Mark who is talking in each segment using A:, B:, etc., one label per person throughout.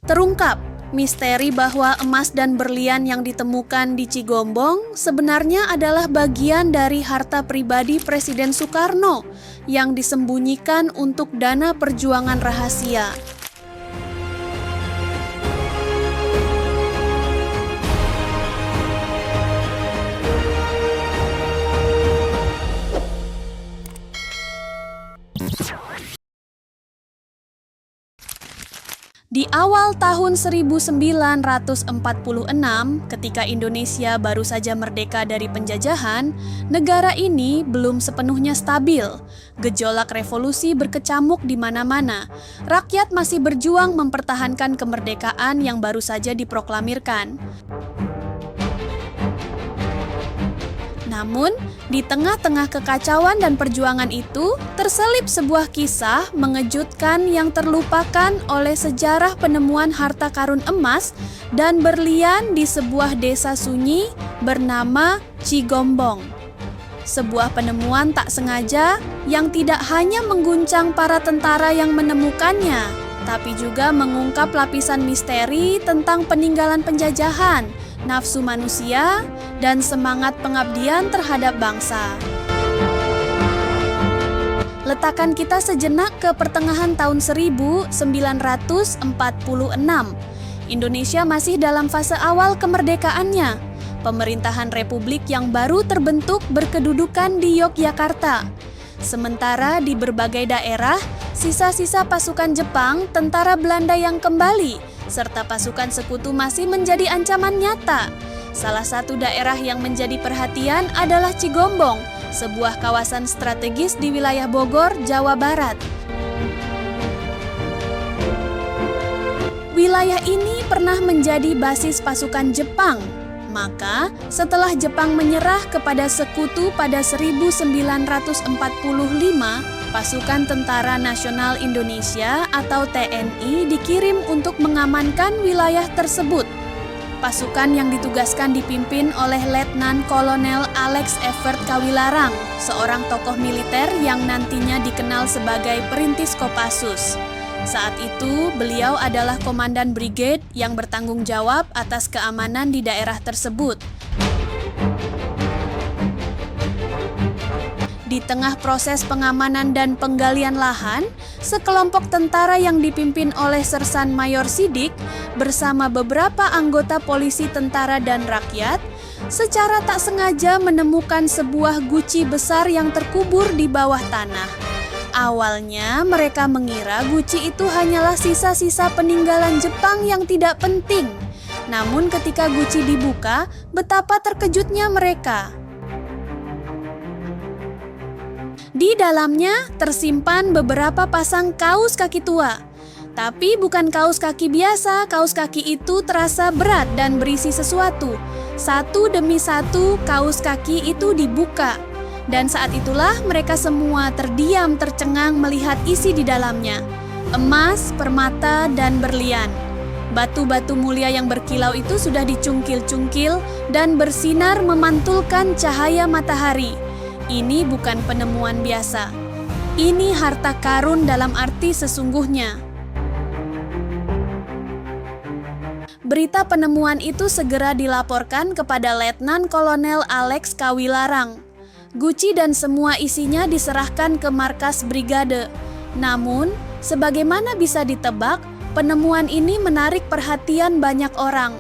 A: Terungkap misteri bahwa emas dan berlian yang ditemukan di Cigombong sebenarnya adalah bagian dari harta pribadi Presiden Soekarno yang disembunyikan untuk dana perjuangan rahasia. Di awal tahun 1946, ketika Indonesia baru saja merdeka dari penjajahan, negara ini belum sepenuhnya stabil. Gejolak revolusi berkecamuk di mana-mana. Rakyat masih berjuang mempertahankan kemerdekaan yang baru saja diproklamirkan. Namun, di tengah-tengah kekacauan dan perjuangan itu, terselip sebuah kisah mengejutkan yang terlupakan oleh sejarah penemuan harta karun emas dan berlian di sebuah desa sunyi bernama Cigombong. Sebuah penemuan tak sengaja yang tidak hanya mengguncang para tentara yang menemukannya, tapi juga mengungkap lapisan misteri tentang peninggalan penjajahan, nafsu manusia, dan semangat pengabdian terhadap bangsa. Letakkan kita sejenak ke pertengahan tahun 1946. Indonesia masih dalam fase awal kemerdekaannya. Pemerintahan republik yang baru terbentuk berkedudukan di Yogyakarta. Sementara di berbagai daerah, sisa-sisa pasukan Jepang, tentara Belanda yang kembali, serta pasukan sekutu masih menjadi ancaman nyata. Salah satu daerah yang menjadi perhatian adalah Cigombong, sebuah kawasan strategis di wilayah Bogor, Jawa Barat. Wilayah ini pernah menjadi basis pasukan Jepang. Maka, setelah Jepang menyerah kepada sekutu pada 1945, pasukan Tentara Nasional Indonesia atau TNI dikirim untuk mengamankan wilayah tersebut. Pasukan yang ditugaskan dipimpin oleh Letnan Kolonel Alex Evert Kawilarang, seorang tokoh militer yang nantinya dikenal sebagai Perintis Kopassus. Saat itu, beliau adalah komandan brigade yang bertanggung jawab atas keamanan di daerah tersebut. Di tengah proses pengamanan dan penggalian lahan, sekelompok tentara yang dipimpin oleh Sersan Mayor Sidik bersama beberapa anggota polisi tentara dan rakyat secara tak sengaja menemukan sebuah guci besar yang terkubur di bawah tanah. Awalnya mereka mengira guci itu hanyalah sisa-sisa peninggalan Jepang yang tidak penting. Namun ketika guci dibuka, betapa terkejutnya mereka. Di dalamnya tersimpan beberapa pasang kaus kaki tua. Tapi bukan kaus kaki biasa, kaus kaki itu terasa berat dan berisi sesuatu. Satu demi satu kaus kaki itu dibuka. Dan saat itulah mereka semua terdiam tercengang melihat isi di dalamnya. Emas, permata, dan berlian. Batu-batu mulia yang berkilau itu sudah dicungkil-cungkil dan bersinar memantulkan cahaya matahari. Ini bukan penemuan biasa. Ini harta karun dalam arti sesungguhnya. Berita penemuan itu segera dilaporkan kepada Letnan Kolonel Alex Kawilarang. Guci dan semua isinya diserahkan ke markas brigade. Namun, sebagaimana bisa ditebak, penemuan ini menarik perhatian banyak orang.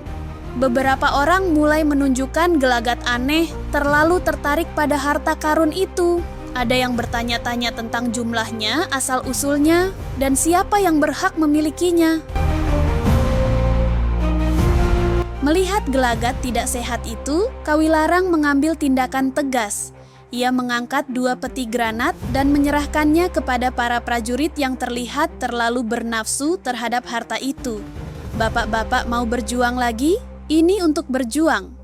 A: Beberapa orang mulai menunjukkan gelagat aneh, terlalu tertarik pada harta karun itu. Ada yang bertanya-tanya tentang jumlahnya, asal-usulnya, dan siapa yang berhak memilikinya. Melihat gelagat tidak sehat itu, Kawilarang mengambil tindakan tegas. Ia mengangkat 2 peti granat dan menyerahkannya kepada para prajurit yang terlihat terlalu bernafsu terhadap harta itu. "Bapak-bapak mau berjuang lagi? Ini untuk berjuang,"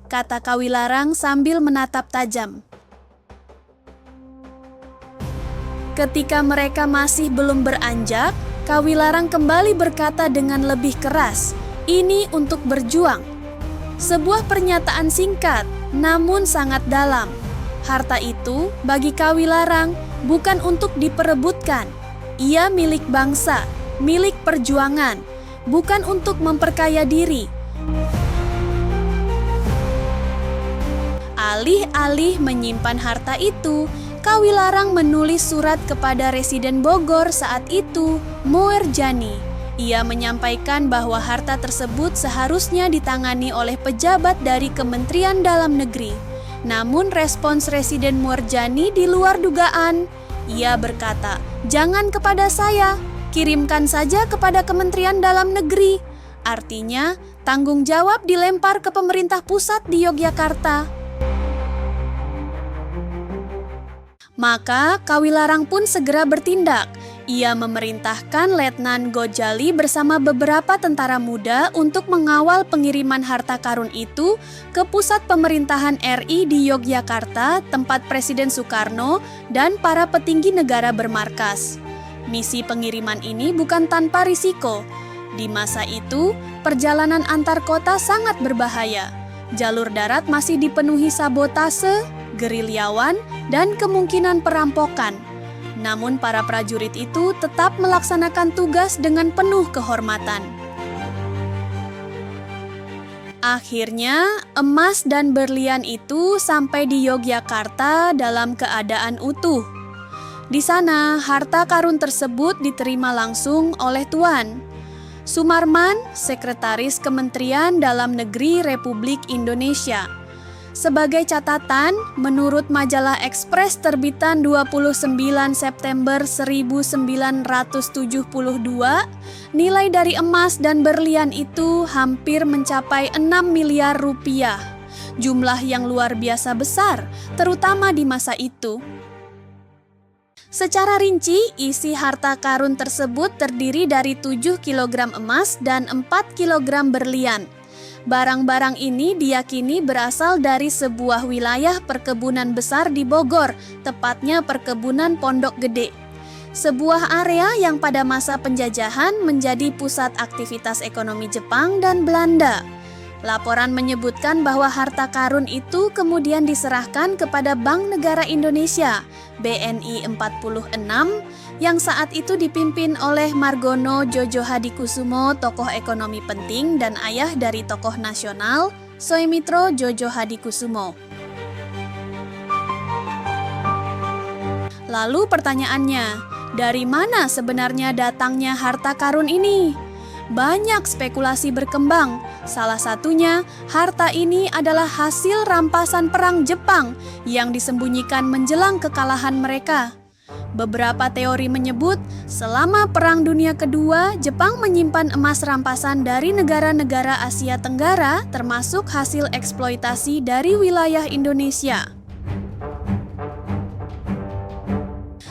A: kata Kawilarang sambil menatap tajam. Ketika mereka masih belum beranjak, Kawilarang kembali berkata dengan lebih keras, "Ini untuk berjuang." Sebuah pernyataan singkat, namun sangat dalam. Harta itu bagi Kawilarang bukan untuk diperebutkan. Ia milik bangsa, milik perjuangan. bukan untuk memperkaya diri. Alih-alih menyimpan harta itu, Kawilarang menulis surat kepada Residen Bogor saat itu, Moerjani. Ia menyampaikan bahwa harta tersebut seharusnya ditangani oleh pejabat dari Kementerian Dalam Negeri. Namun respons Residen Moerjani di luar dugaan. Ia berkata, "Jangan kepada saya, kirimkan saja kepada Kementerian Dalam Negeri." Artinya, tanggung jawab dilempar ke pemerintah pusat di Yogyakarta. Maka Kawilarang pun segera bertindak. Ia memerintahkan Letnan Gojali bersama beberapa tentara muda untuk mengawal pengiriman harta karun itu ke pusat pemerintahan RI di Yogyakarta, tempat Presiden Soekarno dan para petinggi negara bermarkas. Misi pengiriman ini bukan tanpa risiko. Di masa itu, perjalanan antar kota sangat berbahaya. Jalur darat masih dipenuhi sabotase, gerilyawan, dan kemungkinan perampokan. Namun para prajurit itu tetap melaksanakan tugas dengan penuh kehormatan. Akhirnya, emas dan berlian itu sampai di Yogyakarta dalam keadaan utuh. Di sana, harta karun tersebut diterima langsung oleh Tuan Sumarman, Sekretaris Kementerian Dalam Negeri Republik Indonesia. Sebagai catatan, menurut majalah Express terbitan 29 September 1972, nilai dari emas dan berlian itu hampir mencapai 6 miliar rupiah. Jumlah yang luar biasa besar, terutama di masa itu. Secara rinci, isi harta karun tersebut terdiri dari 7 kg emas dan 4 kg berlian. Barang-barang ini diyakini berasal dari sebuah wilayah perkebunan besar di Bogor, tepatnya perkebunan Pondok Gede. Sebuah area yang pada masa penjajahan menjadi pusat aktivitas ekonomi Jepang dan Belanda. Laporan menyebutkan bahwa harta karun itu kemudian diserahkan kepada Bank Negara Indonesia, BNI 46, yang saat itu dipimpin oleh Margono Djojo Hadikusumo, tokoh ekonomi penting dan ayah dari tokoh nasional, Soemitro Djojo Hadikusumo. Lalu pertanyaannya, dari mana sebenarnya datangnya harta karun ini? Banyak spekulasi berkembang. Salah satunya, harta ini adalah hasil rampasan perang Jepang yang disembunyikan menjelang kekalahan mereka. Beberapa teori menyebut, selama Perang Dunia Kedua, Jepang menyimpan emas rampasan dari negara-negara Asia Tenggara, termasuk hasil eksploitasi dari wilayah Indonesia.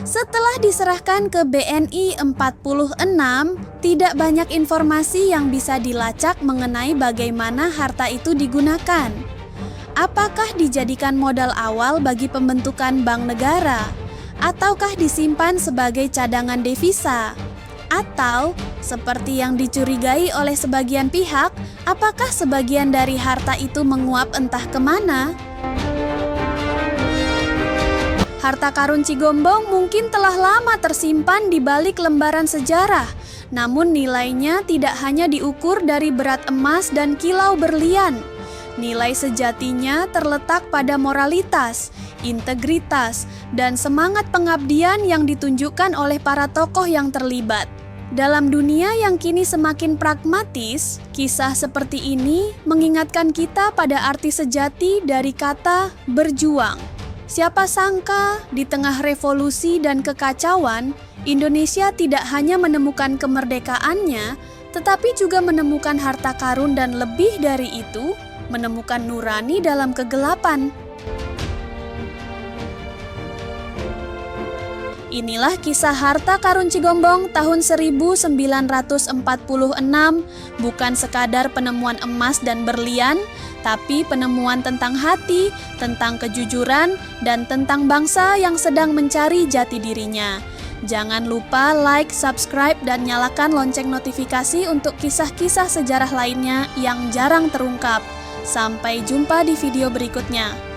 A: Setelah diserahkan ke BNI 46, tidak banyak informasi yang bisa dilacak mengenai bagaimana harta itu digunakan. Apakah dijadikan modal awal bagi pembentukan bank negara? Ataukah disimpan sebagai cadangan devisa? Atau, seperti yang dicurigai oleh sebagian pihak, apakah sebagian dari harta itu menguap entah kemana? Harta karun Cigombong mungkin telah lama tersimpan di balik lembaran sejarah, namun nilainya tidak hanya diukur dari berat emas dan kilau berlian. Nilai sejatinya terletak pada moralitas, integritas, dan semangat pengabdian yang ditunjukkan oleh para tokoh yang terlibat. Dalam dunia yang kini semakin pragmatis, kisah seperti ini mengingatkan kita pada arti sejati dari kata berjuang. Siapa sangka di tengah revolusi dan kekacauan, Indonesia tidak hanya menemukan kemerdekaannya, tetapi juga menemukan harta karun dan lebih dari itu, menemukan nurani dalam kegelapan. Inilah kisah harta karun Cigombong tahun 1946, bukan sekadar penemuan emas dan berlian, tapi penemuan tentang hati, tentang kejujuran, dan tentang bangsa yang sedang mencari jati dirinya. Jangan lupa like, subscribe, dan nyalakan lonceng notifikasi untuk kisah-kisah sejarah lainnya yang jarang terungkap. Sampai jumpa di video berikutnya.